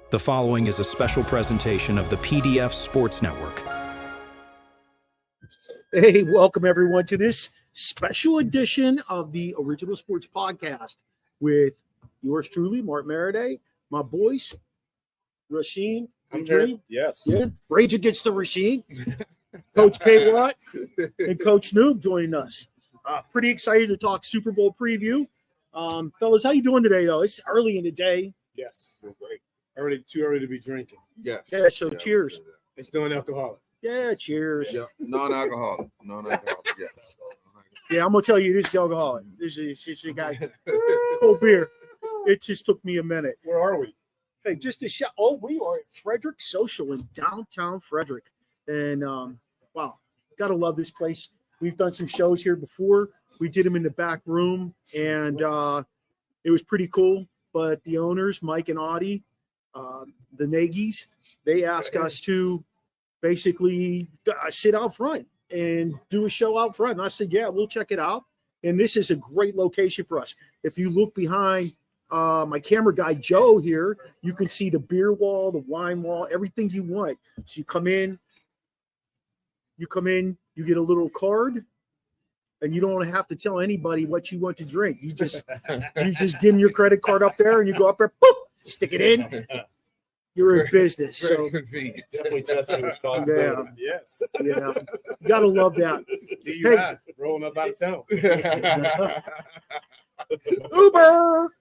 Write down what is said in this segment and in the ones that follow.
The following is a special presentation of the PDF Sports Network. Hey, welcome everyone to this special edition of the Original Sports Podcast with yours truly, Mark Maradei, my boys, Rashene. I'm here. Yes. Yeah. Rage Against the Rashene. Coach K. Watt and Coach Noob joining us. Pretty excited to talk Super Bowl preview. Fellas, how you doing today, though? It's early in the day. Yes. Great. Too early to be drinking. Yeah. Yeah, so cheers. It's still non-alcoholic. Yeah, cheers. Yeah. Non-alcoholic. Yeah. Yeah, I'm going to tell you, this is alcoholic. This is a guy. Cold beer. It just took me a minute. Where are we? Hey, just a shout. Oh, we are at Frederick Social in downtown Frederick. And, wow, got to love this place. We've done some shows here before. We did them in the back room, and it was pretty cool. But the owners, Mike and Audie, the Nagys, they asked us to basically sit out front and do a show out front. And I said, yeah, we'll check it out. And this is a great location for us. If you look behind my camera guy, Joe, here, you can see the beer wall, the wine wall, everything you want. So you come in, you get a little card, and you don't have to tell anybody what you want to drink. You just give them your credit card up there, and you go up there, boop, stick it in. You're in business. So convenient. Definitely testing responsibility. Yeah. Yes. yeah, you gotta love that. DUI, rolling up out of town. Uber.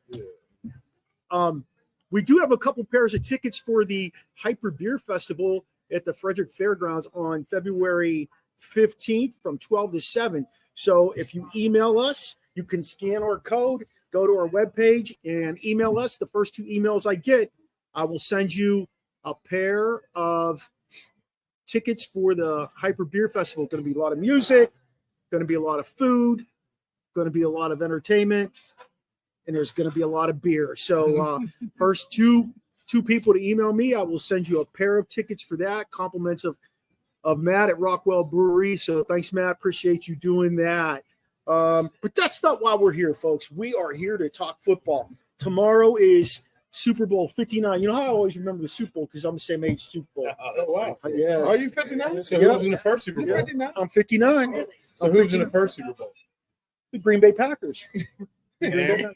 We do have a couple pairs of tickets for the Hyper Beer Festival at the Frederick Fairgrounds on February 15th from 12 to 7. So if you email us, you can scan our code, go to our webpage, and email us. The first two emails I get, I will send you a pair of tickets for the Hyper Beer Festival. Going to be a lot of music, going to be a lot of food, going to be a lot of entertainment, and there's going to be a lot of beer. So first two people to email me, I will send you a pair of tickets for that, compliments of Matt at Rockwell Brewery. So thanks, Matt. Appreciate you doing that. But that's not why we're here, folks. We are here to talk football. Tomorrow is Super Bowl 59. You know how I always remember the Super Bowl because I'm the same age as Super Bowl. Oh, wow. Yeah. Are you 59? So who was in the first Super Bowl? You're 59? I'm 59. So who was in the first Super Bowl? The Green Bay Packers. Yeah.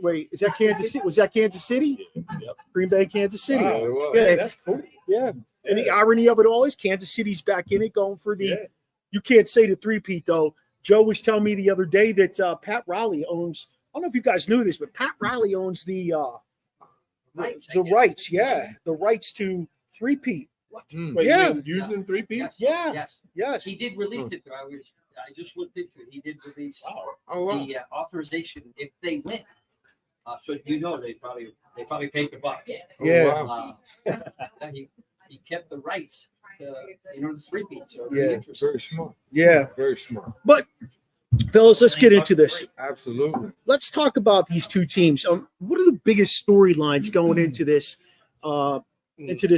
Wait, is that Kansas City? Was that Kansas City? Yep. Green Bay, Kansas City. Wow, it was. Yeah, Hey, that's cool. Yeah. And the irony of it all is Kansas City's back in it, going for the. Yeah. You can't say the three-peat, though. Joe was telling me the other day that Pat Riley owns. I don't know if you guys knew this, but Pat Riley owns the rights. Yeah, the rights to three-peat. What? Mm. Wait, Yeah. using 3P? Yeah. Yes. He Yes. did release it. I just looked into it. He did release Oh, wow. the authorization if they win. So they probably paid the buck. Yeah. Wow. He kept the rights to the three-peat. So Yeah. interesting. Very smart. Yeah. Very smart. But, fellas, let's get into this. Absolutely. Let's talk about these two teams. What are the biggest storylines going into this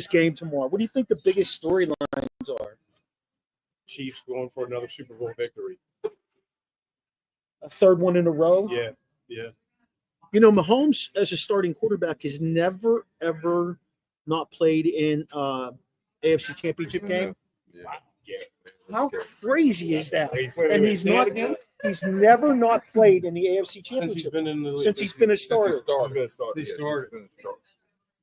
game tomorrow? What do you think the biggest storylines are? Chiefs going for another Super Bowl victory. A third one in a row? Yeah. You know, Mahomes as a starting quarterback has never, ever not played in AFC Championship game. Yeah. Yeah. How crazy is that? Wait, And he's say it not. again? He's never not played in the AFC Since he's Championship been in the league. since he's been a starter. Started. He started.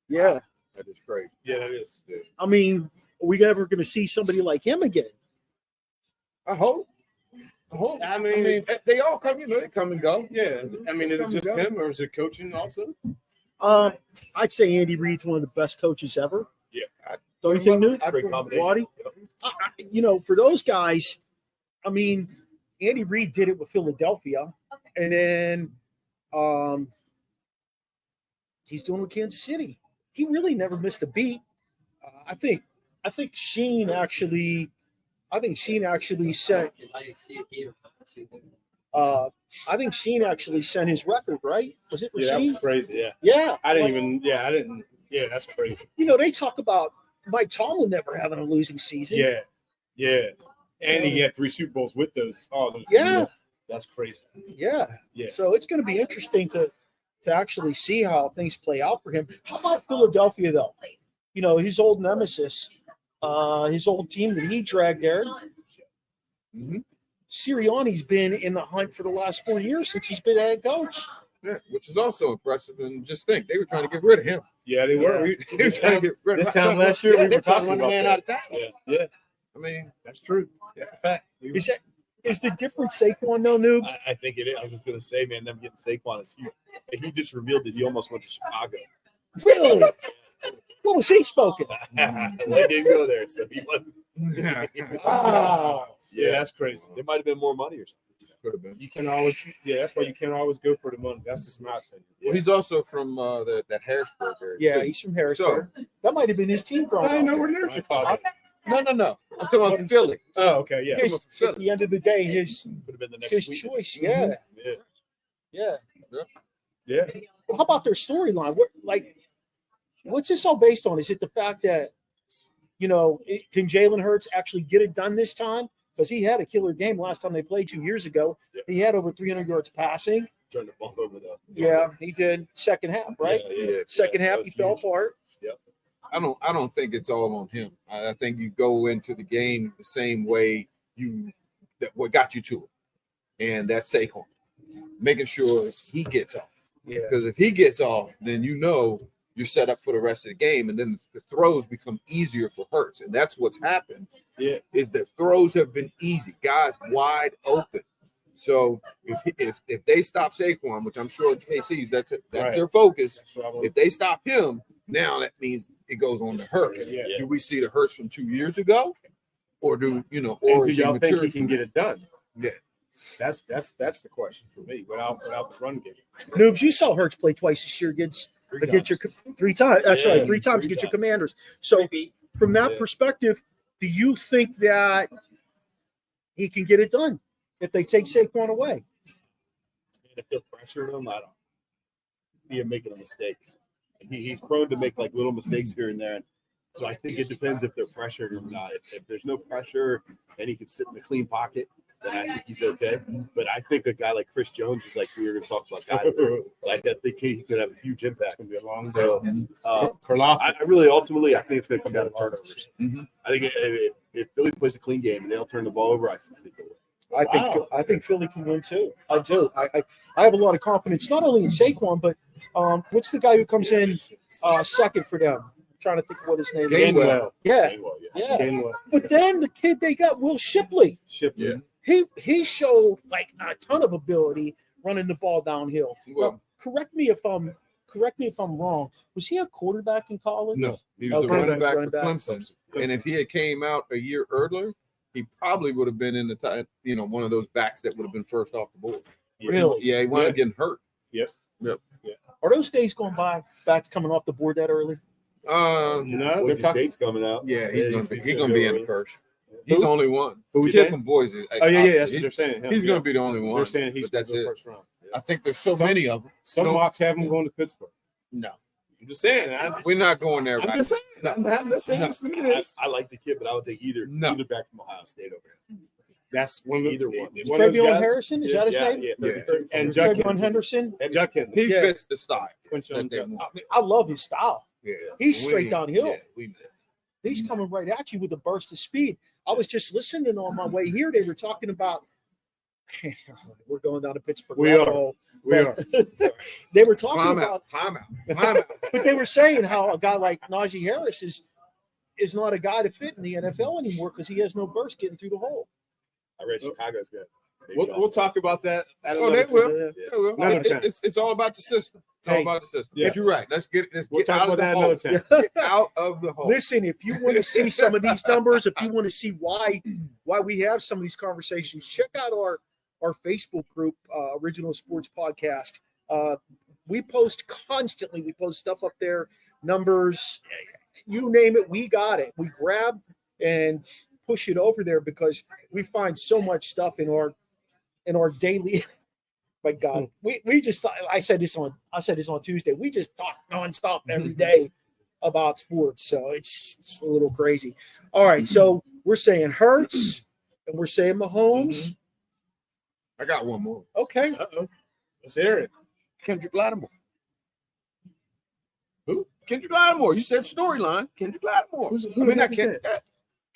Yeah, That is crazy. Yeah, that is. Yeah. I mean, are we ever going to see somebody like him again? I hope. I mean, they all come, they come and go. Yeah. I mean, is it just him or is it coaching also? I'd say Andy Reid's one of the best coaches ever. Yeah. Don't you think, Newt? Great combination. Waddy? For those guys, I mean, Andy Reid did it with Philadelphia, and then he's doing it with Kansas City. He really never missed a beat. I think Sheen actually sent. I didn't see it here. I think Sheen actually sent his record, right? Was it Yeah, that Rashene? was crazy. Yeah. Yeah. I didn't. Yeah, that's crazy. They talk about Mike Tomlin never having a losing season. Yeah. And he had 3 Super Bowls with those. Yeah. That's crazy. Yeah. Yeah. So it's going to be interesting to to actually see how things play out for him. How about Philadelphia, though? You know, his old nemesis, his old team that he dragged there. Sirianni's been in the hunt for the last 4 years since he's been head coach. Yeah, which is also impressive. And just think, they were trying to get rid of him. Yeah, they were. They were trying to get rid of him. This time last year, we were talking about man that. out of town. Yeah. I mean, That's true. That's a fact. Is the difference Saquon, though, Noob? I think it is. I was going to say, man, them getting Saquon is huge. He just revealed that he almost went to Chicago. Really? What was he spoken? He didn't go there, so he wasn't. Wow. Yeah, that's crazy. There might have been more money or something. could have been. You can always, that's why you can't always go for the money. That's just my opinion. Well, he's also from that Harrisburg area. Yeah, too. he's from Harrisburg. That might have been his team growing I didn't know up. we're near Chicago. No. I'm talking about Philly. Oh, okay, yeah. At the end of the day, his Could have been the next his week. choice. Yeah, Yeah. yeah. Yeah. Well, how about their storyline? What's this all based on? Is it the fact that, can Jalen Hurts actually get it done this time? Because he had a killer game last time they played 2 years ago. Yeah. He had over 300 yards passing. Turned the ball over though. Yeah, he did. Second half, right? Yeah. Second half, that he was fell huge. apart. I don't think it's all on him. I think you go into the game the same way what got you to it, and that's Saquon, making sure he gets off. Yeah. Because if he gets off, then you're set up for the rest of the game, and then the throws become easier for Hurts, and that's what's happened. Yeah. Is that throws have been easy, guys wide open. So if they stop Saquon, which I'm sure KC's that's Right. their focus. That's what I want. If they stop him, now that means it goes on to Hurts. Yeah. Do we see the Hurts from 2 years ago, or or And do is he y'all think matured he can from get it done? Yeah. That's the question for me. Without the run game. Noobs, you saw Hurts play twice this year against your 3 times. That's Yeah, right, 3 times three against your times. Commanders. So from that Yeah. perspective, do you think that he can get it done if they take Saquon away? And if they're pressuring him, I don't see him making a mistake. He's prone to make like little mistakes here and there. So I think it depends if they're pressured or not. If there's no pressure and he can sit in the clean pocket, then I think he's okay. But I think a guy like Chris Jones is like we were going to talk about guys like I think he could have a huge impact. It's gonna be a long day. So Karloff. I really ultimately I think it's going to come down to turnovers. Mhm. I think if Philly plays a clean game and they don't turn the ball over, I think they will. I think Philly can win too. I do. I have a lot of confidence not only in Saquon, but what's the guy who comes in second for them? I'm trying to think of what his name is. Gainwell. Yeah, Gainwell, yeah. Gainwell. But then the kid they got, Will Shipley. Shipley. He showed like a ton of ability running the ball downhill. Well- Now, correct me if I'm wrong. Was he a quarterback in college? No, he Oh, was the running back running for back. Clemson. And if he had came out a year earlier, he probably would have been in the one of those backs that would have been first off the board. Really? Yeah, he wound up getting hurt. Are those days going by back to coming off the board that early? No, Boise they're talking. State's coming out. Yeah, he's gonna gonna be in the first. He's Who? the only one. Who He's we saying? from Boise. Oh yeah, that's what they're saying. He's gonna be the only one. They're saying he's but that's gonna it. go first round. I think there's so many of them. Some No. mocks have him going to Pittsburgh. No, I'm just saying. we're not going there. I'm Right? just saying. No. I'm just saying. No. That's what it is. I like the kid, but I would take either back from Ohio State over him. That's one of Either the, one. one of those Travion guys. Harrison, is that his name? Yeah, Yeah. 32. And Travion Judkins. Henderson. And Judkins. He Yeah. fits the style. Quincy that they Jones. want. I love his style. Yeah, He's straight downhill. Yeah, we He's coming right at you with a burst of speed. I was just listening on my way here. They were talking about. We're going down to Pittsburgh. We rabbit are. hole. We are. They were talking Climb about, out. Climb out. but they were saying how a guy like Najee Harris is not a guy to fit in the NFL anymore because he has no burst getting through the hole. I read Chicago's good. We'll talk about that. At Oh, they another will. time. They will. Another time. It's all about the system. It's all Hey. about the system. Yes. But you're right. Let's get We'll talk out about of the that hole. another time. Get out of the hole. Listen, if you want to see some of these numbers, if you want to see why we have some of these conversations, check out our Facebook group, Original Sports Podcast. We post constantly. We post stuff up there, numbers, you name it, we got it. We grab and push it over there because we find so much stuff in our daily. My God, we just I said this on Tuesday. We just talk nonstop every day about sports, so it's a little crazy. All right, so we're saying Hurts and we're saying Mahomes. I got one more. Okay, Uh-oh. Let's hear it. Kendrick Lattimore. Kendrick Lattimore. You said storyline. Kendrick Lattimore.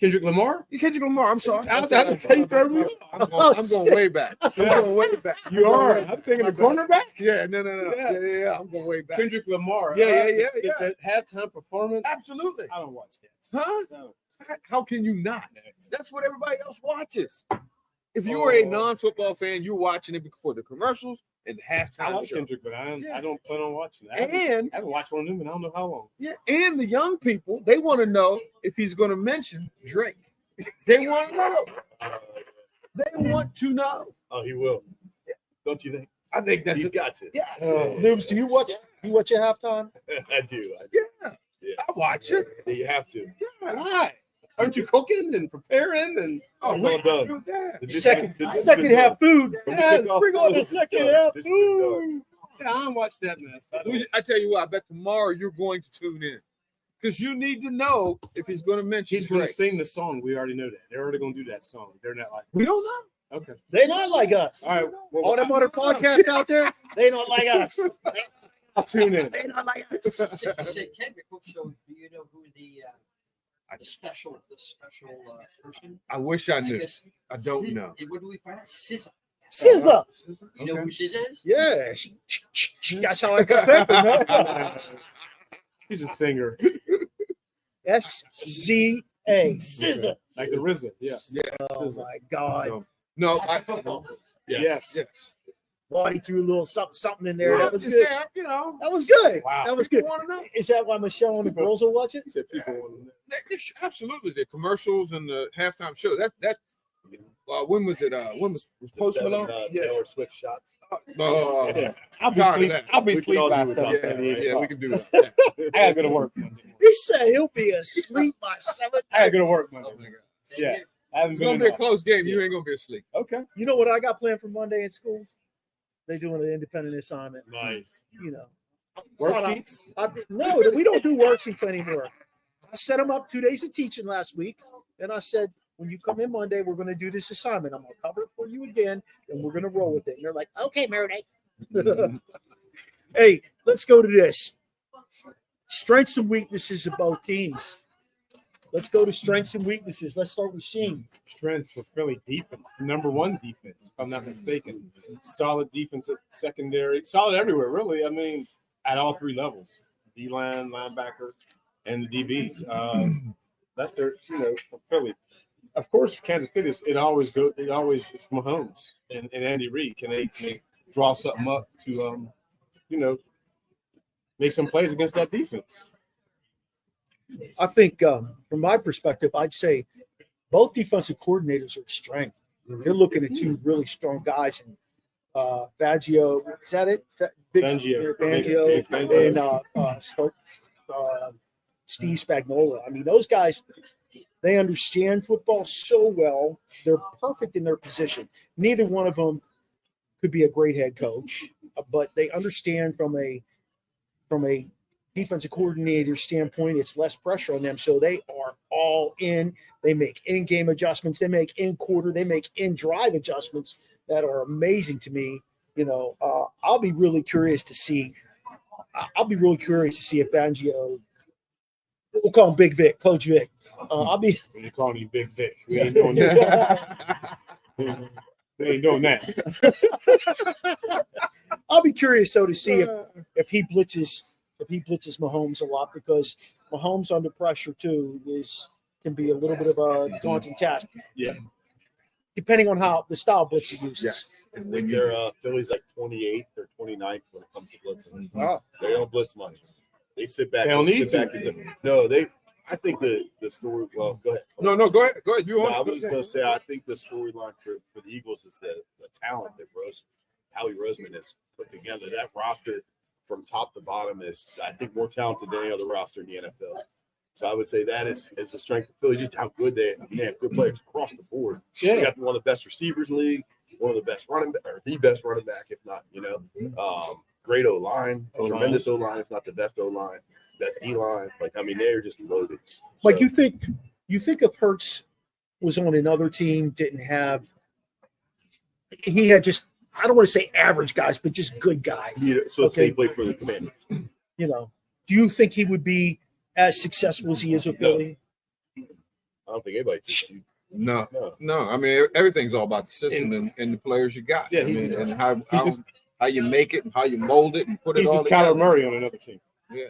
Kendrick Lamar? Kendrick Lamar. I'm sorry. How you throw me I'm going way back. I'm going way back. You are. I'm thinking the cornerback. Yeah, no. Yeah. I'm going way back. Kendrick Lamar. Yeah. The halftime performance. Absolutely. I don't watch that. Huh? No. How can you not? That's what everybody else watches. If you are a non-football fan, you're watching it for the commercials and the halftime I like show. Kendrick, but I don't plan on watching that. And I haven't watched one of them in I don't know how long. yeah, and the young people, they want to know if he's going to mention Drake. They want to know. They want to know. Oh, he will. Don't you think? I think that's He's got to. Yeah. Noobs, do you watch your halftime? I do. Yeah. I watch it. You have to. Yeah. Why? Aren't you cooking and preparing and It's all done. The Second discipline half food. From the Yes, kickoff bring on the close, second it's done. half This is done. food. yeah, I don't watch that mess. I tell you what, I bet tomorrow you're going to tune in because you need to know if he's going to mention He's going Drake. to sing the song. We already know that. They're already going to do that song. They're not like We don't know. okay. They not like us. All right. Well, All them other podcasts out there, they not like us. I'll tune in. They not like us. You said Kendrick. So do you know who the special person? I wish I knew. guess- I don't know. What do we find out? SZA. SZA. You know who SZA is? Yeah, that's how I got that from her. He's a singer. SZA. SZA. Like the RZA. Yes. Oh my God. No, Yes. Body threw a little something in there. Yeah, That was just good. saying, you know, That was good. Wow. That was good. you want to know. Is that why Michelle and the girls will watch it? He said people want to know. Absolutely, the commercials and the halftime show. That when was it? When was Post Malone? Taylor Swift shots. Yeah. I'll be Tired of asleep. that. I'll be We asleep can all by do it. 7:30. Yeah, we can do that. I gotta go to work. He said he'll be asleep by 7. I gotta go to work, man. Oh my God. Yeah. I haven't It's been gonna be a enough. close game. You ain't gonna be asleep. Okay. You know what I got planned for Monday in schools? They doing an independent assignment. Nice. You know. Worksheets. No, we don't do worksheets anymore. I set them up 2 days of teaching last week, and I said, when you come in Monday, we're going to do this assignment. I'm going to cover it for you again, and we're going to roll with it. And they're like, okay, Maradei. Hey, let's go to this. Strengths and weaknesses of both teams. Let's go to strengths and weaknesses. Let's start with Sheen. Strength for Philly defense. Number one defense, if I'm not mistaken. Solid defensive secondary. Solid everywhere, really. I mean, at all three levels. D-line, linebacker, and the DBs. That's their, for Philly. Of course, Kansas City, it's Mahomes and Andy Reid. Can they draw something up to, make some plays against that defense? I think, from my perspective, I'd say both defensive coordinators are strength. They're looking at two really strong guys. And Fangio, is that it? Fangio. And Steve Spagnuolo. I mean, those guys, they understand football so well. They're perfect in their position. Neither one of them could be a great head coach, but they understand from a defensive coordinator standpoint, it's less pressure on them. So they are all in. They make in-game adjustments. They make in-quarter. They make in-drive adjustments that are amazing to me. I'll be really curious to see if Fangio, we'll call him Big Vic, Coach Vic. They're calling you Big Vic. We ain't doing that. They ain't doing that. I'll be curious though to see if he blitzes Mahomes a lot, because Mahomes under pressure too can be a little bit of a daunting task. Yeah. Depending on how the style blitz he uses. Yes. I think they're Philly's like 28th or 29th when it comes to blitzing. Wow. They don't blitz much. They sit back. They don't need sit to. back no, they. I think the story. Well, go ahead. No, go ahead. Go ahead. You No, want? I was going to say I think the storyline for the Eagles is the talent that Howie Roseman has put together. That roster from top to bottom is, I think, more talented than any other roster in the NFL. So I would say that is a strength of Philly, just how good they have good players across the board. Yeah. They got one of the best receivers in the league, one of the best running back, or the best running back, if not, great O-line, tremendous O-line, if not the best O-line, best D-line. They're just loaded. Like, So, you think if Hurts was on another team, he had just, I don't want to say average guys, but just good guys. so Okay. they play for the Commanders. Do you think he would be as successful as he is with Philly? I don't think anybody thinks you. No. I mean, everything's all about the system and the players you got. Yeah, I mean, and how you make it, and how you mold it, and put it He's all with together. Kyler Murray on another team. Yeah.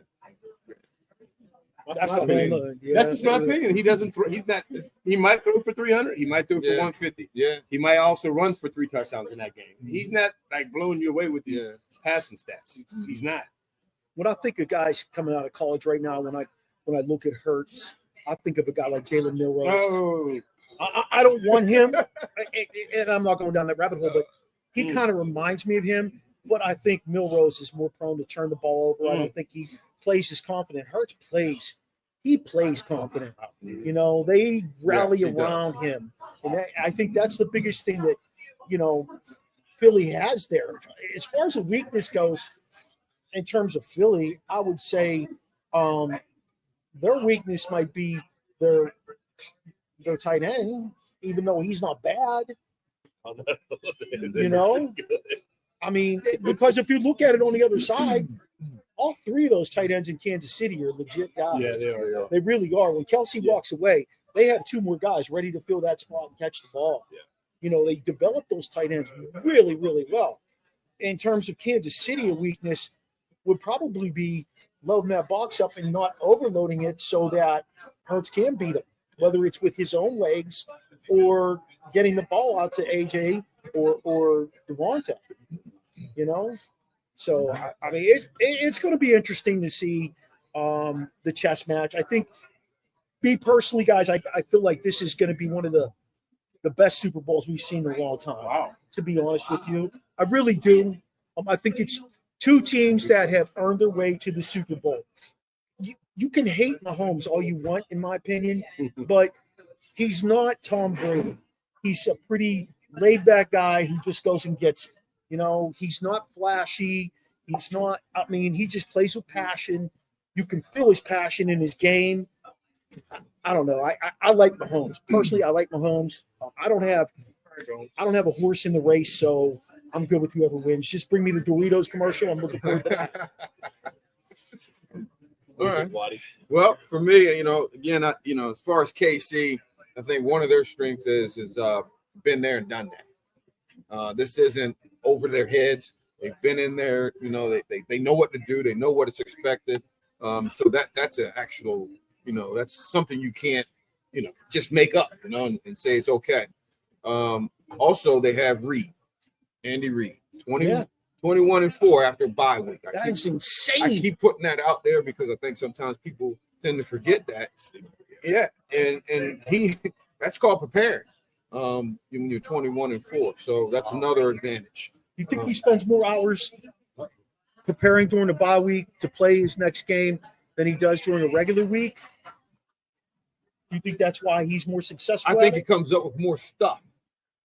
That's my the opinion. whole, That's just my opinion. He doesn't throw. He's not. He might throw for 300. He might throw for 150. Yeah. He might also run for 3 touchdowns in that game. He's not like blowing you away with these passing stats. He's not. When I think of guys coming out of college right now, when I look at Hurts, I think of a guy like Jalen Milroe. Oh, I don't want him, and I'm not going down that rabbit hole, but he kind of reminds me of him. But I think Milrose is more prone to turn the ball over. I don't think he plays as confident. Hurts plays. He plays confident. You know, they rally around him. And I think that's the biggest thing that, you know, Philly has there. As far as the weakness goes, in terms of Philly, I would say their weakness might be their tight end, even though he's not bad. You know? I mean, because if you look at it on the other side, all 3 of those tight ends in Kansas City are legit guys. yeah, they are. Yeah. They really are. When Kelsey walks away, they have 2 more guys ready to fill that spot and catch the ball. Yeah. You know, they develop those tight ends really, really well. In terms of Kansas City, a weakness would probably be loading that box up and not overloading it so that Hurts can beat him, whether it's with his own legs or getting the ball out to AJ or Devonta. You know? So, I mean, it's going to be interesting to see the chess match. I think, me personally, guys, I feel like this is going to be one of the best Super Bowls we've seen in a long time. Wow. To be honest with you, I really do. I think it's 2 teams that have earned their way to the Super Bowl. You can hate Mahomes all you want, in my opinion, but he's not Tom Brady. He's a pretty laid-back guy who just goes and gets it. You know, he's not flashy. He's not, I mean, he just plays with passion. You can feel his passion in his game. I don't know. I like Mahomes. Personally, I like Mahomes. I don't have a horse in the race, so I'm good with whoever wins. Just bring me the Doritos commercial. I'm looking forward to that. All right. Well, for me, you know, again, as far as KC, I think one of their strengths is been there and done that. This isn't over their heads. They've been in there. You know, they know what to do. They know what is expected. So that's an actual, you know, that's something you can't, you know, just make up, you know, and say it's okay. Also, they have Andy Reid, 21-4 after bye week. That's insane. I keep putting that out there because I think sometimes people tend to forget that. Yeah, and he that's called preparing. When you're 21-4, so that's another advantage. You think he spends more hours preparing during the bye week to play his next game than he does during a regular week? You think that's why he's more successful? I think he comes up with more stuff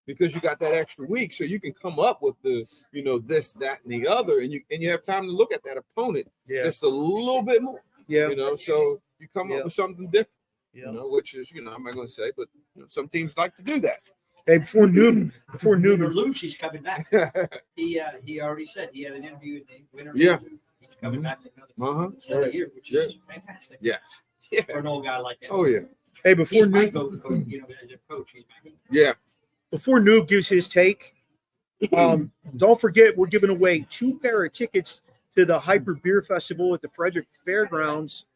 because you got that extra week, so you can come up with the, you know, this, that, and the other, and you have time to look at that opponent just a little bit more. Yeah, you know, so you come up with something different. You know, which is, you know, I'm not going to say, but you know, some teams like to do that. Hey, before noon, Luce, he's coming back. He already said he had an interview in the winter. Yeah, he's coming back another year, which is fantastic. Yes, for an old guy like that. Oh yeah. Hey, before Noob, you know, as a coach, he's back. Yeah. Before Noob gives his take, don't forget we're giving away 2 pair of tickets to the Hyper Beer Festival at the Frederick Fairgrounds.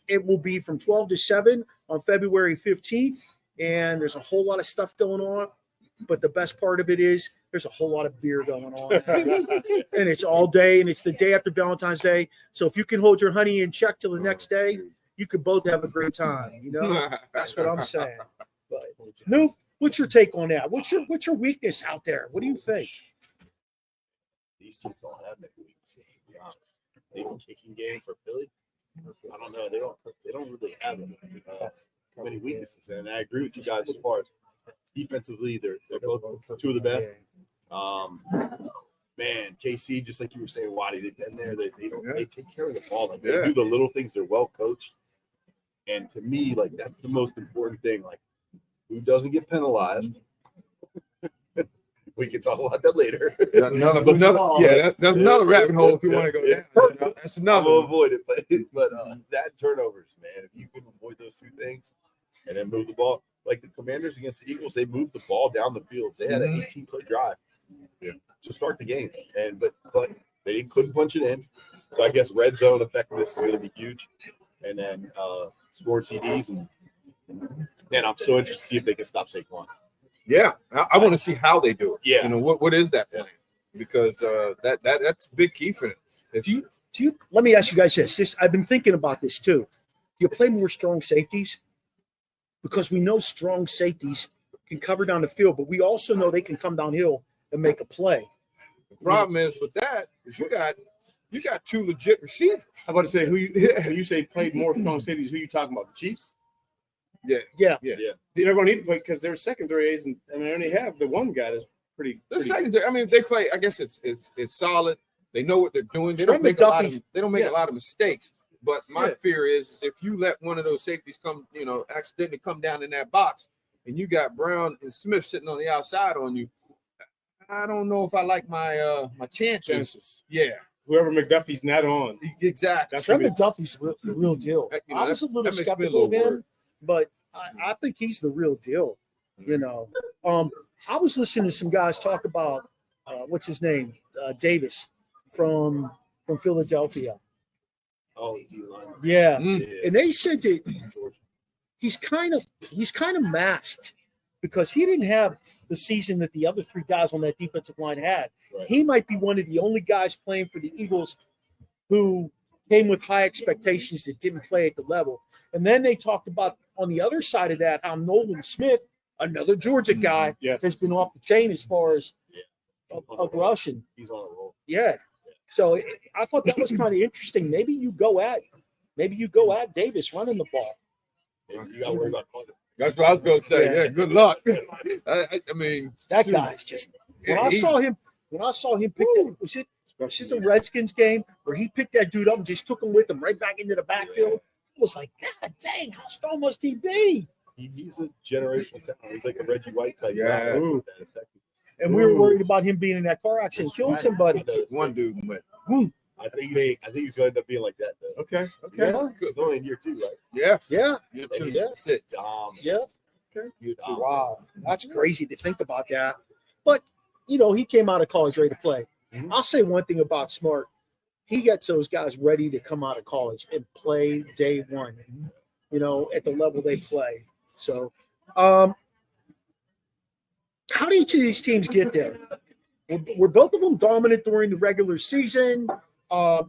It will be from 12 to 7 on February 15th, and there's a whole lot of stuff going on. But the best part of it is there's a whole lot of beer going on. And it's all day, and it's the day after Valentine's Day. So if you can hold your honey in check till the next day, you could both have a great time. You know, that's what I'm saying. But Noob, what's your take on that? What's your weakness out there? What do you think? These teams don't have many weaknesses, to be honest. Maybe kicking game for Philly. I don't know. They don't really have many weaknesses, and I agree with you guys as far as defensively. They're both 2 of the best. Man, KC, just like you were saying, Waddy, they've been there. They take care of the ball. Like, they do the little things. They're well coached, and to me, like, that's the most important thing. Like, who doesn't get penalized, We can talk about that later. That's another rabbit hole if you want to go down. That's I'm another gonna one. avoid it, but that turnovers, man. If you can avoid those two things and then move the ball, like the Commanders against the Eagles, they moved the ball down the field. They had an 18-play drive to start the game, and but they couldn't punch it in. So I guess red zone effectiveness is going to be huge, and then score TDs, and I'm so interested to see if they can stop Saquon. Yeah, I want to see how they do it. Yeah. You know, what is that plan? Because that's a big key for them. Do you? Let me ask you guys this. I've been thinking about this too. Do you play more strong safeties? Because we know strong safeties can cover down the field, but we also know they can come downhill and make a play. The problem is with that is you got two legit receivers. I'm about to say who you say played more strong safeties. Who you talking about? The Chiefs? Yeah. They're going to need to play because their secondary isn't. I mean, they only have the one guy that's pretty. Secondary. I mean, they play. I guess it's solid. They know what they're doing. They don't make a lot of mistakes. But my fear is if you let one of those safeties come, accidentally come down in that box, and you got Brown and Smith sitting on the outside on you, I don't know if I like my chances. Yeah. Whoever McDuffie's not on. Exactly. Trent McDuffie's the real deal. I was a little skeptical of him, but I think he's the real deal. I was listening to some guys talk about what's his name, Davis from Philadelphia. Oh, yeah. And they said that he's kind of masked because he didn't have the season that the other three guys on that defensive line had. Right. He might be one of the only guys playing for the Eagles who came with high expectations that didn't play at the level. And then they talked about on the other side of that how Nolan Smith, another Georgia guy, has been off the chain as far as of rushing. He's on a roll. Yeah. So I thought that was kind of interesting. Maybe you go at Davis running the ball. You got to worry about Connor. That's what I was going to say. Yeah, good luck. I mean, that guy's just. When I saw him pick that, was it the Redskins game where he picked that dude up and just took him with him right back into the backfield? I was like, God dang, how strong must he be? He's a generational talent. He's like a Reggie White type. Yeah. And we were worried about him being in that car accident, killing somebody. One dude went. I think he's going to end up being like that, though. Okay. Yeah. It's only in year 2, right? Yeah. Yeah. Year Like, 2. yeah. Sit. Yeah. Okay. Year 2. Wow. That's crazy to think about that. But, he came out of college ready to play. Mm-hmm. I'll say one thing about Smart. He gets those guys ready to come out of college and play day one, at the level they play. So, how do each of these teams get there? Were both of them dominant during the regular season? I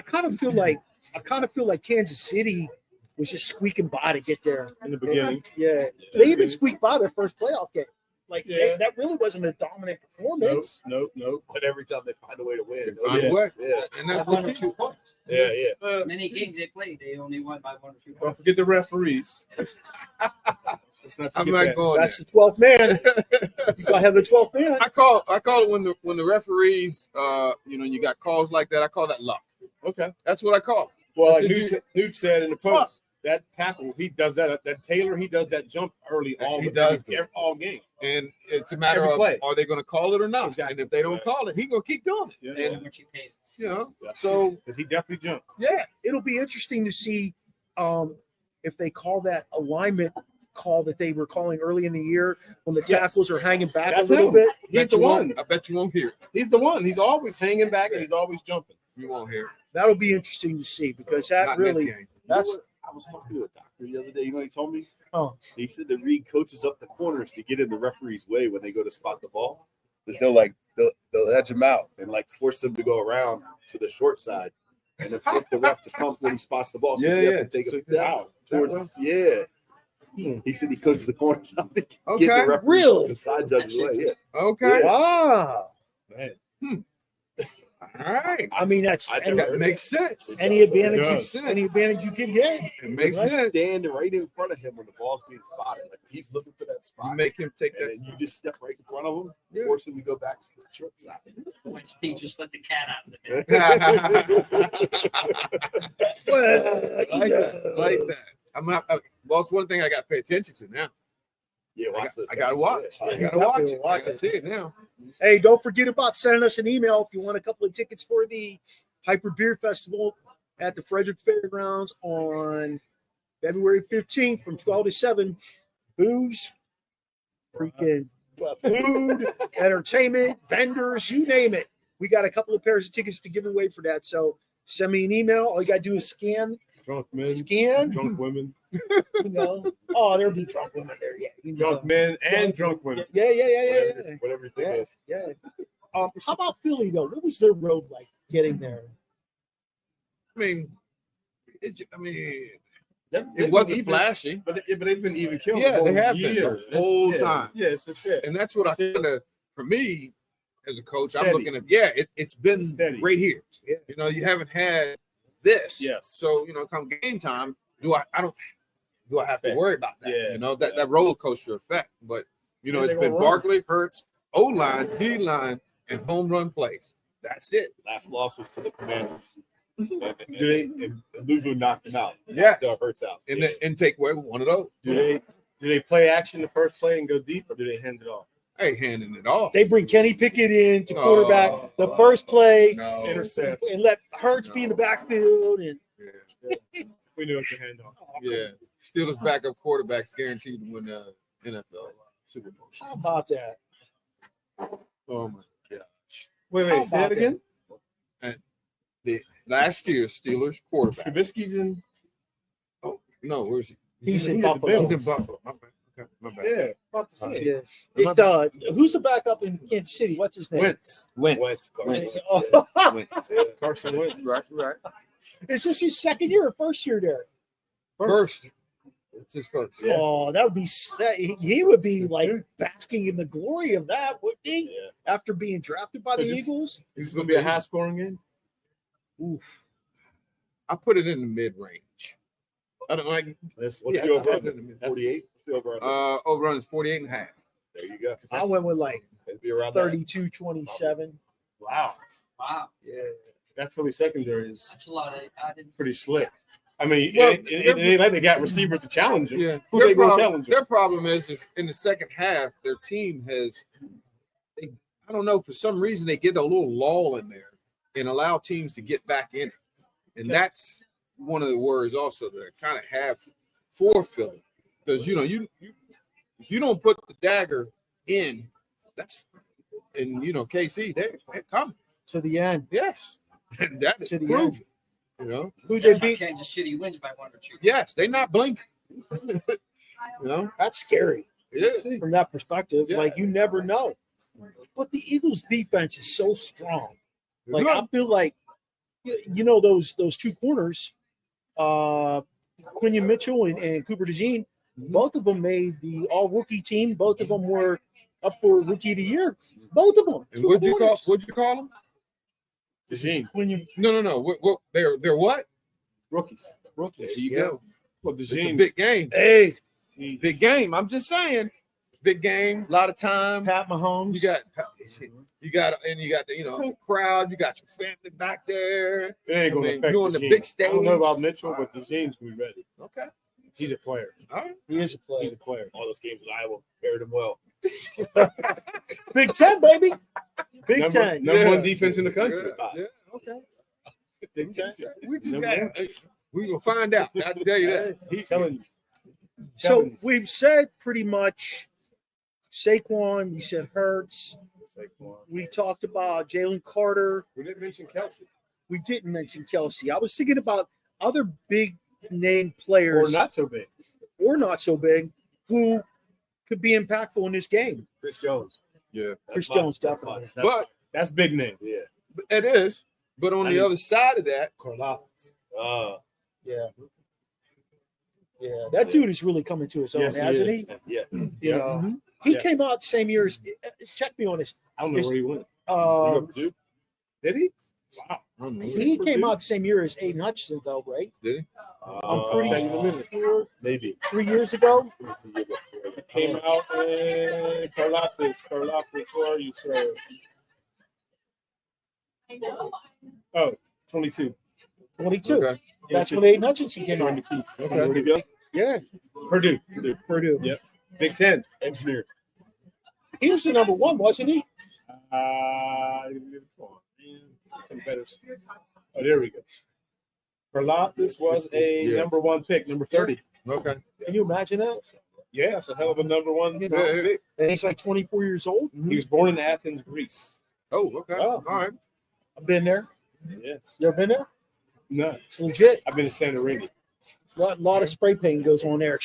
kind of feel like Kansas City was just squeaking by to get there in the beginning. They even squeaked by their first playoff game. That really wasn't a dominant performance. Nope. But every time they find a way to win, and that's what 2 points. Yeah. Many games they played, they only won by 1 or 2 points. Don't forget the referees. Let's not I'm forget not that. going. That's the 12th man. You gotta have the 12th man. I call it when the referees, you got calls like that. I call that luck. Okay. That's what I call it. Well, like Newt said in the post, that tackle, he does that. That Taylor, he does that jump early all game. And it's a matter of are they going to call it or not? Exactly. And if they don't call it, he's going to keep doing it. Yeah. And so because he definitely jumped. Yeah, it'll be interesting to see if they call that alignment call that they were calling early in the year when the tackles are hanging back a little bit. He's the one. I bet you won't hear it. He's the one. He's always hanging back and he's always jumping. You won't hear it. That'll be interesting to see because I was talking to a doctor the other day. You know what he told me? He said to read coaches up the corners to get in the referee's way when they go to spot the ball. That they'll edge him out and force them to go around to the short side and then flip the ref to pump when he spots the ball. So you have to take a step out towards. He said he coaches the corners out to get the referee the side judge's way. Yeah. Okay. Wow. Man. All right. I mean, that makes sense. Any advantage you can get. It makes sense. Stand right in front of him when the ball's being spotted. He's looking for that spot. You make him take that. And you just step right in front of him, force him to go back to the short side. He just let the cat out of the bag. like that. Well, it's one thing I got to pay attention to now. Yeah, watch this. I gotta watch. I You gotta watch definitely it. watch I it. see it now. Hey, don't forget about sending us an email if you want a couple of tickets for the Hyper Beer Festival at the Frederick Fairgrounds on February 15th from 12 to 7. Booze, freaking food, entertainment, vendors, you name it. We got a couple of pairs of tickets to give away for that. So send me an email. All you got to do is scan, Drunk men, drunk women, you know. Oh, there'll be drunk women there. Yeah. You know. drunk men, and drunk women. Yeah. Whatever you think Yeah, is. yeah. How about Philly, though? What was their road like getting there? I mean, They've it been wasn't even, flashy, but they've been even killing. Yeah, the they whole have been year. the whole Yeah, time. Yeah, it's a shit. and that's what I kind of, for me as a coach, I'm Steady. looking at. Yeah, it's been Steady. right here. Yeah. You know, you haven't had this. Yes. So come game time, do I have to Respect. worry about that? Yeah, You know that roller coaster effect. But Yeah, it's they been gonna run. Barkley, Hurts, O line, D line, and home run plays. That's it. Last loss was to the Commanders. Do And Louisville knocked them out. Yeah. Knocked Hurts out. And take away one of those. do they play action the first play and go deep, or do they hand it off? Hey, handing it off. They bring Kenny Pickett in to quarterback Oh, the first play No. Intercept. and let Hurts be in the backfield. And Yeah. We knew it's a handoff. Yeah. Steelers backup quarterbacks guaranteed to win the NFL Super Bowl. how about that? Oh my gosh. Wait, How say that about again. The last year Steelers quarterback. Trubisky's in. No, where's he? He's in He's at the Buffalo. He's in Buffalo. My bad. Okay, my bad. Yeah, about to say. Yeah. It's, who's the backup in Kansas City? What's his name? Wentz. Wentz. Oh, Wentz. Carson Wentz. Right. is this his second year or first year there? First. It's his first. Yeah. Oh, that would be he would be like basking in the glory of that, wouldn't he? Yeah. After being drafted by So the just- Eagles. Is this going to be a high scoring game? Oof. I put it in the mid range. I don't like. What's Yeah, the over? I put it in the mid- 48. What's the over? Over on is 48 and a half. There you go. I went with like It'd be around that. 32-27. Wow. Wow, Yeah. That Philly secondary is that's a lot. I didn't. pretty slick. I mean, Well, it ain't like they got receivers to challenge him. Yeah. Who they going to challenge him? Their problem is in the second half, their team has, I don't know, for some reason they get a little lull in there and allow teams to get back in it. And that's one of the worries also that I kind of have for Philly. Because, you if you don't put the dagger in, that's, and, KC, they're coming. To the end. Yes. And that is To the proven. end. Who That's they how beat? Kansas City wins by 1 or 2. Yes, they're not blinking. That's scary It is. from that perspective. Yeah. Like you never know. But the Eagles' defense is so strong. Like Good. I feel like those two corners, Quinion Mitchell and Cooper DeJean, both of them made the all rookie team. Both of them were up for rookie of the year. Both of them. And Two what'd you corners. call them? DeJean. Quinion No. What they're what? Rookies. There you Yeah. go. Well, It's a DeJean. big game. Hey, Big game. I'm just saying. Big game. A lot of time. Pat Mahomes. You got the crowd. You got your family back there. It ain't going to affect you on the DeJean. big I don't know stage. about Mitchell, but DeJean's going to be ready. Okay. He's a player. All right. He is a He's player. a player. All those games in Iowa paired him well. Big Ten, baby. Big Number Ten. one defense in the country. Yeah. Okay. Big Ten. We just Number got. We gonna find out. I can tell you that. He's telling you. So we've said pretty much Saquon. We said Hurts. Saquon. We talked about Jalen Carter. We didn't mention Kelsey. We didn't mention Kelsey. I was thinking about other big name players, Or not so big. or not so big, who could be impactful in this game. Chris Jones. Yeah. Chris Jones, definitely. But That's big name. Yeah. it is. But on the other side of that, Karlaftis. Yeah. Yeah. That dude is really coming to his own, Yes, hasn't is. he? Yeah. You Yeah. know, he Yes. came out the same year as. Check me on this. I don't know Is- where he went. Um, Did he? I don't know. he came out the same year as Aiden Hutchinson, though, right? Did he? I'm pretty sure Maybe. 3 years ago. He came out in Karlaftis. Karlaftis, where are you, sir? Oh, 22. 22. Okay. That's when Aiden Hutchinson came out. 22. Okay. Where'd he go? Yeah, Purdue. Purdue. Yep. Big Ten. Engineer. He was the number one, wasn't he? Some better. Oh, there we go. Karlaftis was a number one pick, number 30. Okay. Can you imagine that? Yeah, it's a hell of a number one. You know, Pick. and he's like 24 years old. He was born in Athens, Greece. Oh, okay. Oh. All right. I've been there. Yeah. You ever been there? No, It's legit. I've been to Santorini. A lot of spray paint goes on there.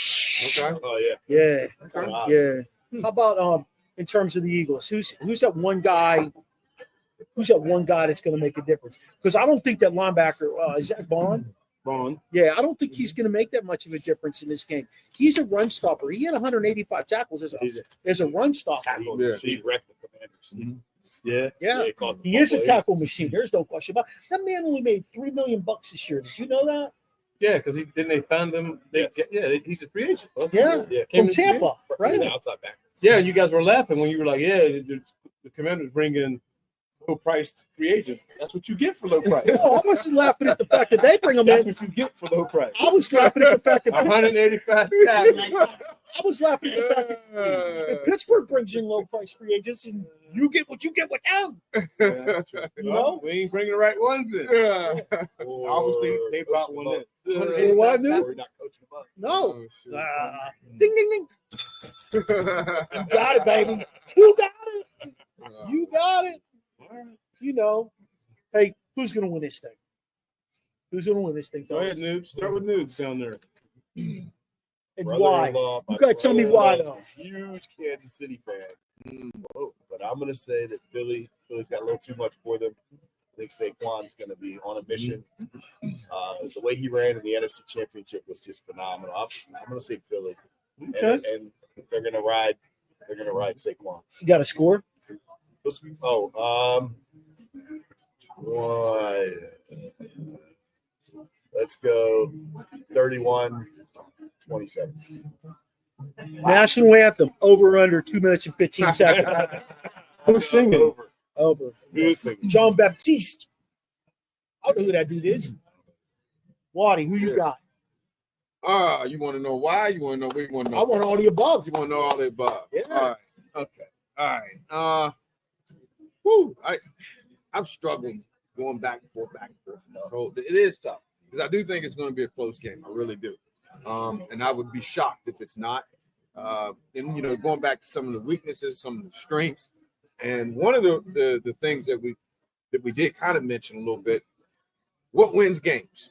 Okay. Oh yeah. Yeah, Wow. yeah. How about in terms of the Eagles? Who's that one guy? Who's that one guy that's going to make a difference? Because I don't think that linebacker is that Bond. Bond. Yeah, I don't think he's going to make that much of a difference in this game. He's a run stopper. He had 185 tackles as a run stopper. Yeah. He wrecked the Commanders. Yeah. Yeah, he caused the he is a fumble. tackle machine. There's no question about it. That man only made $3 million this year. Did you know that? Yeah, because they found him. He's a free agent. wasn't he? Yeah, Yeah. Came from in Tampa, right? The outside back. Yeah, you guys were laughing when you were like, yeah, the Commanders bring in low-priced free agents. That's what you get for low price. No, I wasn't laughing at the fact that they bring him That's in. what you get for low price. I was laughing at the fact that 185 tackles. I was laughing at the fact that Pittsburgh brings in low price free agents, and you get what you get with them. You know? We ain't bringing the right ones in. Obviously, they brought one in. You know what I mean? We're not coaching them up. No. Oh, shit. Ding, ding, ding. You got it, baby. You got it. You got it. You know. Hey, who's going to win this thing? Who's going to win this thing? Go ahead, Noobs. Start with Noobs down there. And why? Brother-in-law, You got to tell me why, brother-in-law, though. Huge Kansas City fan. But I'm going to say that Philly's got a little too much for them. I think Saquon's going to be on a mission. The way he ran in the NFC Championship was just phenomenal. I'm going to say Philly, Okay. and they're going to ride. They're going to ride Saquon. You got a score? Let's go 31-27. National anthem. Over under 2 minutes and 15 seconds. Who's singing? Over. Who's singing? John Baptiste. I don't know who that dude is. Waddy, who you got? You want to know why? You want to know what you want to know? I want all the above. You want to know all the above? Yeah. All right. Okay. All right. I'm struggling going back and forth. So it is tough because I do think it's going to be a close game. I really do. And I would be shocked if it's not. And going back to some of the weaknesses, some of the strengths, and one of the things that we did kind of mention a little bit. What wins games?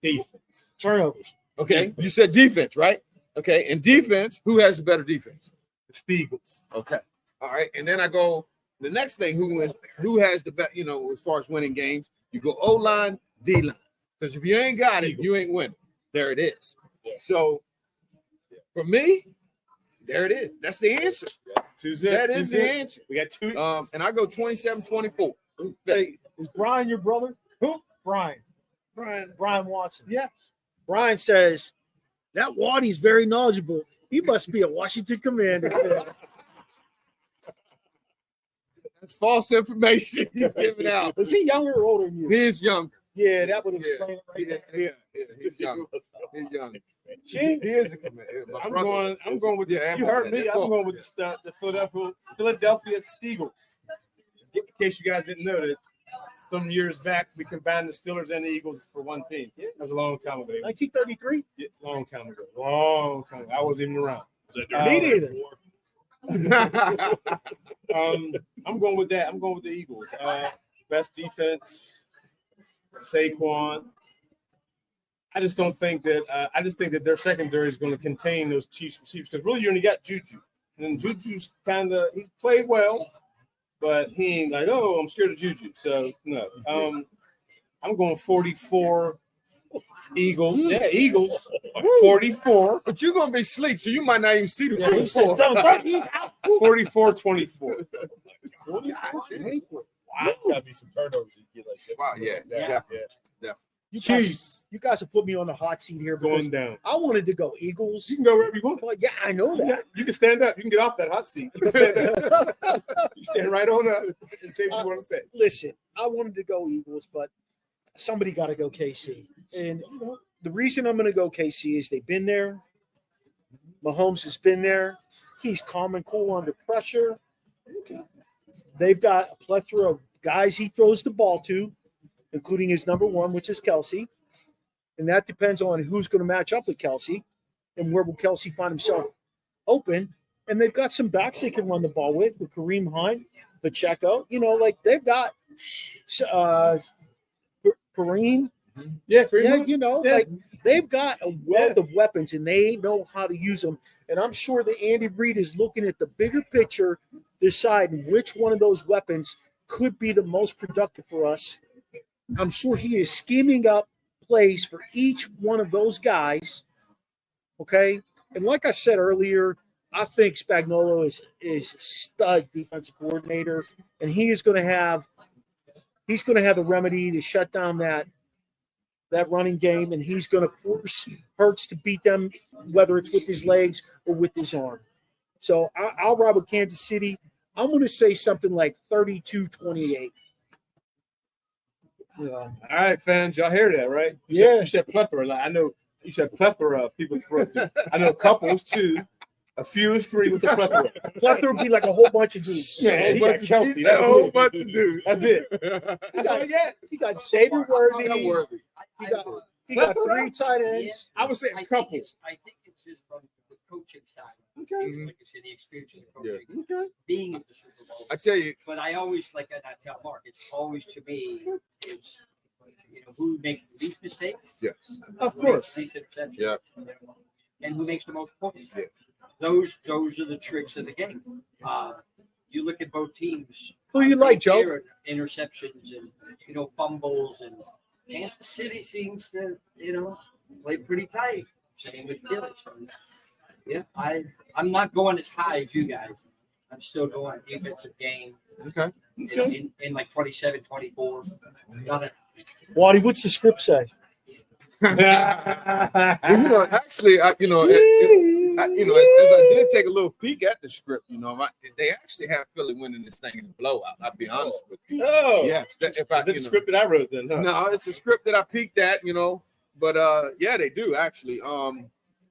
Defense. Turnovers. Okay, you said defense, right? Okay, and defense, who has the better defense? The Steagles. Okay, all right, and then I go the next thing: who has the best? As far as winning games, you go O line, D line, because if you ain't got it, you ain't winning. There it is. Yeah. So for me, there it is. That's the answer. That is the answer. We got two. And I go 27-24. Hey, is Brian your brother? Who? Brian Watson. Yes. Brian says that Waddy's very knowledgeable. He must be a Washington Commander fan. That's false information he's giving out. Is he younger or older than you? He is younger. Yeah, that would explain it right there. Yeah, he's young. He's young. Gee, He is a commander. I'm going with Yeah, you heard me. I'm going with the Philadelphia Steagles. In case you guys didn't know that, some years back we combined the Steelers and the Eagles for one team. That was a long time ago. 1933? Yeah, long time ago. Long time ago. I wasn't even around. Me neither. I'm going with that. I'm going with the Eagles. Best defense, Saquon. I just think that their secondary is going to contain those Chiefs receivers because really you only got Juju, and Juju's he's played well, but he ain't like, oh, I'm scared of Juju. So no, I'm going 44 Eagles. Yeah, Eagles 44. But you're gonna be asleep, so you might not even see the Yeah, he said 44-24. Wow. Gotta be some turnovers. You get like that. Wow, yeah. You guys have put me on the hot seat here. Going down. I wanted to go Eagles. You can go wherever you want. Well, yeah, I know that. You can stand up. You can get off that hot seat. You can stand up. You stand right on up and say what you want to say. Listen, I wanted to go Eagles, but somebody got to go KC. And the reason I'm going to go KC is they've been there. Mahomes has been there. He's calm and cool under pressure. They've got a plethora of guys he throws the ball to, including his number one, which is Kelsey. And that depends on who's going to match up with Kelsey and where will Kelsey find himself open. And they've got some backs they can run the ball with Kareem Hunt, Pacheco. You know, like they've got Kareem. Yeah, Kareem Yeah, Hunt. you know, Yeah. like they've got a wealth of weapons and they know how to use them. And I'm sure that Andy Reid is looking at the bigger picture, deciding which one of those weapons could be the most productive for us. I'm sure he is scheming up plays for each one of those guys. Okay. And like I said earlier, I think Spagnuolo is stud defensive coordinator, and he is going to have the remedy to shut down that running game, and he's going to force Hurts to beat them, whether it's with his legs or with his arm. So I'll ride with Kansas City. I'm going to say something like 32-28. Yeah. All right, fans, y'all hear that, right? You said plethora. Like, I know you said plethora of people throw it to. I know couples two, a few is three. What's a plethora? Plethora would be like a whole bunch of dudes. Man, he got Kelsey. That's a whole it. bunch of dudes. That's it. That's all I got. He got Xavier Worthy. Worthy. He got 3 tight ends. I would say I think couples. it's just from the coaching side. Okay. Like you said, the experience of the coaching. Okay. Being at the Super Bowl. I tell you, But I always, like I tell Mark, it's always to me, it's, who makes the least mistakes. yes, Of Who makes course. the least interceptions, yeah. and who makes the most points. Yeah. Those are the tricks of the game. You look at both teams. Who you like, Joe? There are interceptions and fumbles, and Kansas City seems to play pretty tight. Same with Philly. So, yeah, I'm not going as high as you guys. I'm still going defensive game. Okay. In like 27-24. Got it. Waddy, what's the script say? Well, actually, as I did take a little peek at the script, they actually have Philly winning this thing in a blowout. I'll be honest with you. Oh, Yes, the script that I wrote then. Huh? No, it's a script that I peeked at, but yeah, they do actually.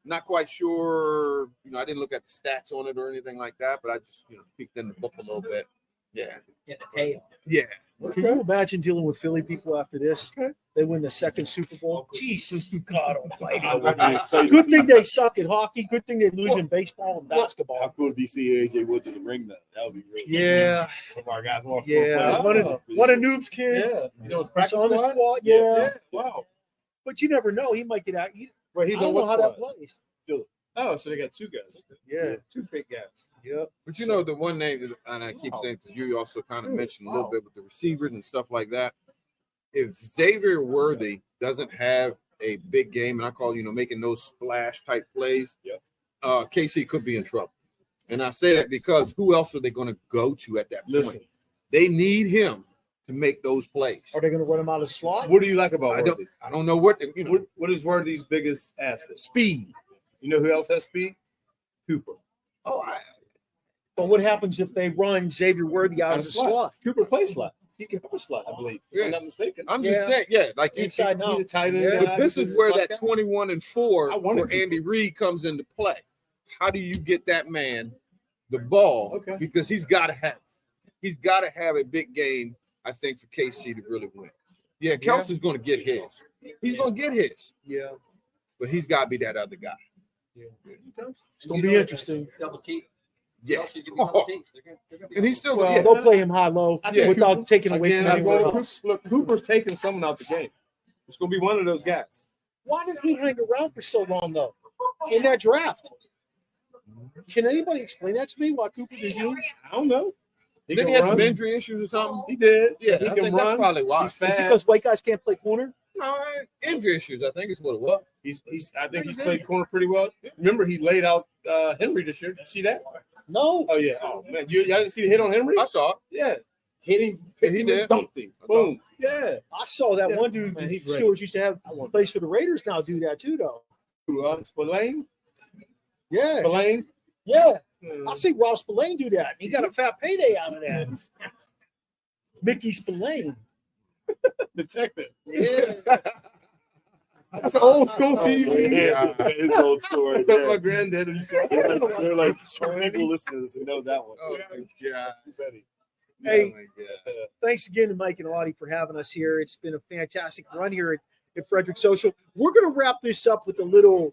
Not quite sure, I didn't look at the stats on it or anything like that, but I just peeked in the book a little bit. Yeah. Get the tail. Yeah. Can you imagine dealing with Philly people after this? They win the second Super Bowl. Jesus, God almighty. Good thing they suck at hockey. Good thing they lose in baseball and How basketball. cool would be see AJ Wood to the ring then? That would be great. Yeah. One of our guys want to Yeah. play. One of Noob's kids. Yeah. It's on the squad. Yeah. Wow. But you never know. He might get out. Well, I he's don't on know what how that squad? plays. Oh, so they got two guys. Yeah. Two big guys. Yep. But the one name, and I keep saying, because you also kind of mentioned a little bit with the receivers and stuff like that. If Xavier Worthy doesn't have a big game, and I call, making those splash type plays, KC could be in trouble. And I say that because who else are they going to go to at that Listen. point? They need him to make those plays. Are they going to run him out of slot? What do you like about I Worthy? don't know what, What is Worthy's biggest asset? speed. You know who else has speed? Cooper. But what happens if they run Xavier Worthy out of the slot? Cooper plays slot. He can help a slot, I believe. If I'm not mistaken. I'm just saying, like you Inside now. He's a tight end. Yeah. guy. But this He's is where slot that guy. 21-4 I wanted for Andy Reid comes into play. How do you get that man the ball? Okay. Because he's got to have a big game, I think, for KC to really win. Yeah, Kelsey's going to get his. He's going to get his. Yeah. But he's got to be that other guy. It's going to be interesting. Double team. Yeah. Also, give me double teams. They're gonna be And he's still Well, they'll play him high-low Yeah. without taking away Again, from I anywhere voted else. Look, Cooper's taking someone out the game. It's going to be one of those guys. Why did he hang around for so long, though, in that draft? Can anybody explain that to me, why Cooper Dejean? I don't know. He Didn't can he have run. some injury issues or something? He did. Yeah, he I can think that's run. probably why. He's Is it fast. because white guys can't play corner? No, injury issues, I think is what it was. I think he's played corner pretty well. Remember, he laid out Henry this year. Did you see that? No. Oh yeah. Oh man, y'all didn't see the hit on Henry? I saw it. Yeah. Hit him, picked He him, did. and dunked him. Boom. Yeah. I saw that Yeah. one dude. Man, he's Steelers used to have plays for the Raiders now do that too, though. Spillane? Yeah. Spillane? Yeah. I see Rob Spillane do that. He got a fat payday out of that. Mickey Spillane. Detective. Yeah. That's an old school Oh, TV. yeah, that is old school. Right That's what my there. granddad used to say. They're like some people listening to this and know that one. Oh my God. Too many. Hey, Oh my God. thanks again to Mike and Audie for having us here. It's been a fantastic run here at Frederick Social. We're going to wrap this up with a little,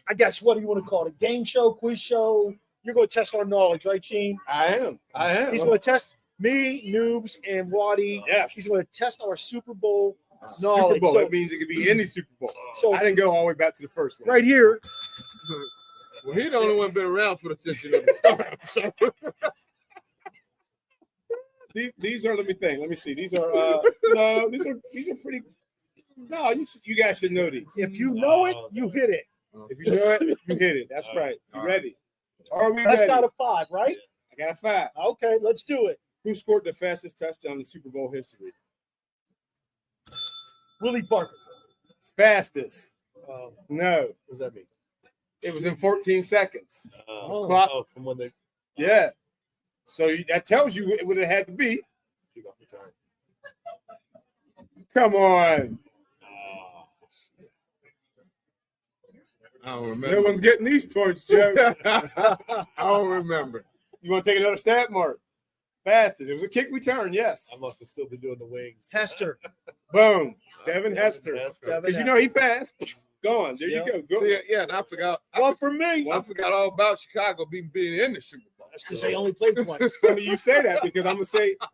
I guess, what do you want to call it? A game show, quiz show? You're going to test our knowledge, right, Sheen? I am. He's going to test me, Noobs, and Waddy. Yes. He's going to test our Super Bowl Super knowledge. Bowl. So, That means it could be any Super Bowl. so I didn't go all the way back to the first one. right here, Well, he the only one been around for the century of the startup. So These are. Let me think. Let me see. These are. No, these are pretty. No, you guys should know these. if you know it, you hit it. If you know it, you hit it. That's right. You ready? Are we That's ready? out of 5, right? I got 5. Okay, let's do it. Who scored the fastest touchdown in Super Bowl history? Willie Parker. Fastest. No, What does that mean? it was in 14 seconds. Oh, from when they Yeah. So that tells you what it had to be. kick off the time. Come on. I don't No remember. one's getting these points, Joe. I don't remember. You want to take another stab, Mark? Fastest. It was a kick return, yes. I must have still been doing the wings. Hester. Boom. Devin Hester. Devin Because you know he passed. Go on. There you go. Go. See, yeah, and I forgot. One for me. I forgot all about Chicago being in the Super Bowl. That's because they only played twice. It's funny you say that because I'm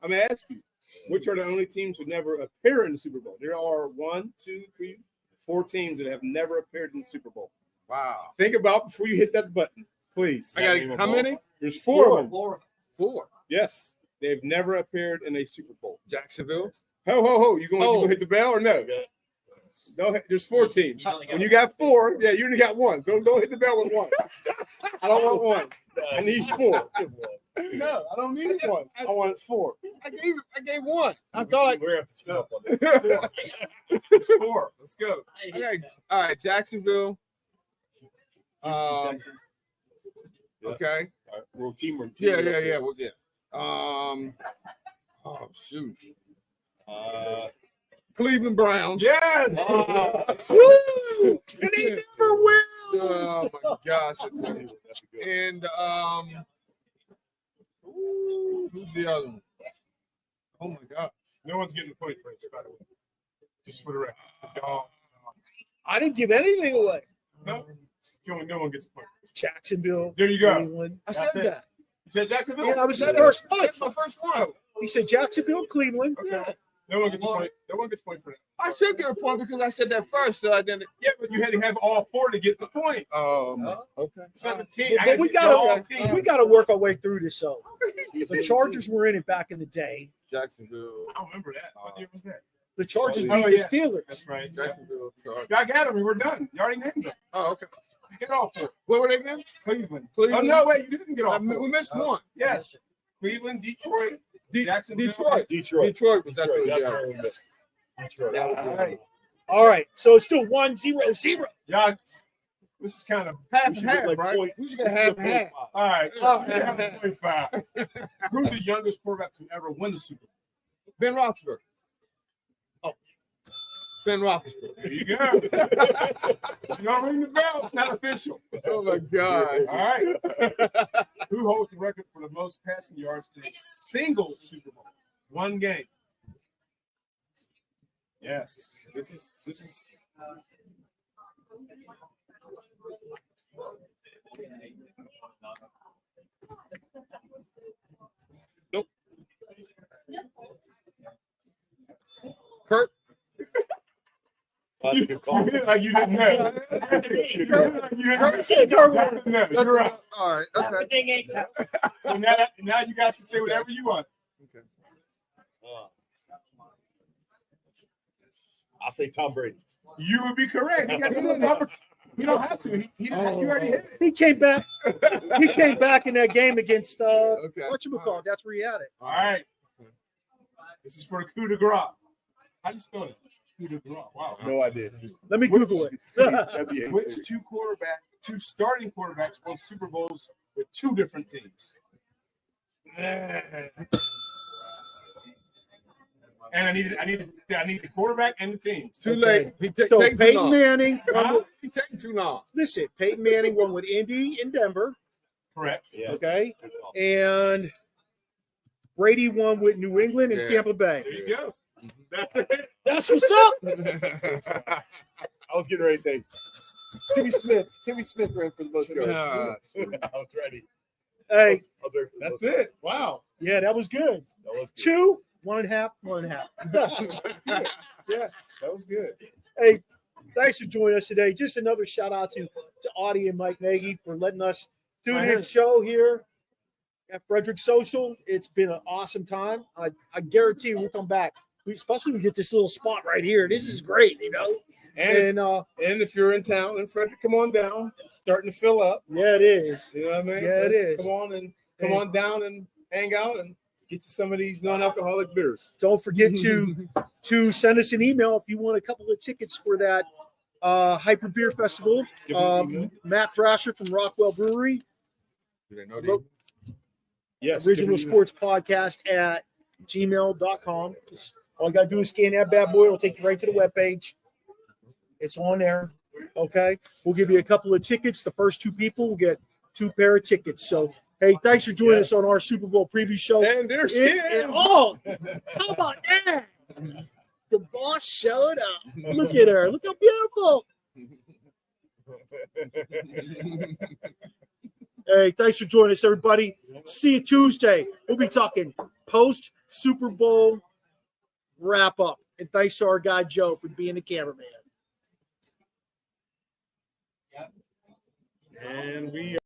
gonna ask you, which are the only teams who never appear in the Super Bowl? There are 1, 2, 3, 4 teams that have never appeared in the Super Bowl. Wow. Think about before you hit that button, please. I got how many? There's 4 of them. 4. Yes, they've never appeared in a Super Bowl. Jacksonville. Ho ho ho! You gonna hit the bell or no? No, there's 4 teams. When you got 4, yeah, you only got 1. Don't hit the bell with 1. I don't want 1. I need 4. No, I don't need 1. I want 4. I gave 1. I thought We're gonna have to spin up on that. It's 4. Let's go. okay. All right, Jacksonville. Texans. Yeah. Okay. All right, we're team. Yeah. Well, yeah. Oh shoot. Cleveland Browns. Yes. Woo! And he never will. Oh my gosh. I tell you. That's a good one. And who's the other one? Oh my God. No one's getting a point for this, by the way. Just for the record. Y'all, I didn't give anything away. no one gets a point. Jacksonville. There you go. Cleveland. I That's said it. that. You said Jacksonville? Yeah, I was the first one. That's my first one. He said Jacksonville, Cleveland. Okay. No one gets a point. No one gets a point for that. I should get a point because I said that first, so I didn't. Yeah, but you had to have all 4 to get the point. Okay. It's not the team. But we team. gotta work our way through this. So the Chargers were in it back in the day. Jacksonville. I don't remember that. What year was that? The Chargers beat Oh, the yes. Steelers. That's right. Jacksonville. Chargers. I got them. We're done. You already named them. Oh, okay. You get all 4. What were they again? Cleveland. Cleveland. Oh, no, wait. You didn't get all 4. We missed one. Yes. Cleveland, Detroit, Jacksonville. Detroit. Detroit. Detroit was actually That's yeah. where we missed. Detroit. All right. All right, so it's still 1-0-0. Yeah. This is kind of half We and should half, get like right? point- We should get half and half. all right. Oh. 0.5. Who's the youngest quarterback to ever win the Super Bowl? Ben Roethlisberger. Oh, Ben Roethlisberger. There you go. You don't ring the bell. It's not official. Oh my God. All right. Who holds the record for the most passing yards in a single Super Bowl? One game. Yes. This is. Nope. Kurt. That's a good call. You did like you didn't know. Kurt said Kurt. No, you're right. All right. Okay. Everything ain't So now you guys can say whatever you want. I'll say Tom Brady. You would be correct. You don't have to. You already hit it. He came back. He came back in that game against Okay. whatchamacallit. That's where he had it. All right. This is for the coup de grace. How do you spell it? Coup de grace. Wow. No idea. Let me Google it. That'd be Which two starting quarterbacks won Super Bowls with 2 different teams? And I need the quarterback and the team. Too Okay. late. He So taking too Peyton long. Manning. He taking too long. Listen, Peyton Manning won with Indy and Denver. Correct. Yeah. Okay, and Brady won with New England and Yeah. Tampa Bay. There you go. That's it. That's what's up. I was getting ready to say Timmy Smith ran for the most yards. I was ready. Hey, I was ready for the That's most yards. it. Wow. yeah, that was good. That was good. 2, 1.5, 1.5. Yes, that was good. Hey, thanks for joining us today. Just another shout out to Audie and Mike Nagy for letting us do this show here at Frederick Social. It's been an awesome time. I guarantee we'll come back. Especially when we get this little spot right here. This is great, you know. And And if you're in town in Frederick, come on down. It's starting to fill up. yeah, it is. You know what I mean? Yeah, it is. Come on down and hang out and get you some of these non-alcoholic beers. Don't forget to send us an email if you want a couple of tickets for that Hyper Beer Festival. Give me an email. Matt Thrasher from Rockwell Brewery. Do they know these? Yes. Original Sports Podcast at gmail.com. All you got to do is scan that bad boy. It'll take you right to the webpage. It's on there. Okay. We'll give you a couple of tickets. The first 2 people will get 2 pair of tickets. So, hey, thanks for joining us on our Super Bowl preview show. And there's Oh, how about that? The boss showed up. Look at her. Look how beautiful. Hey, thanks for joining us, everybody. See you Tuesday. We'll be talking post Super Bowl wrap up. And thanks to our guy Joe for being the cameraman. And we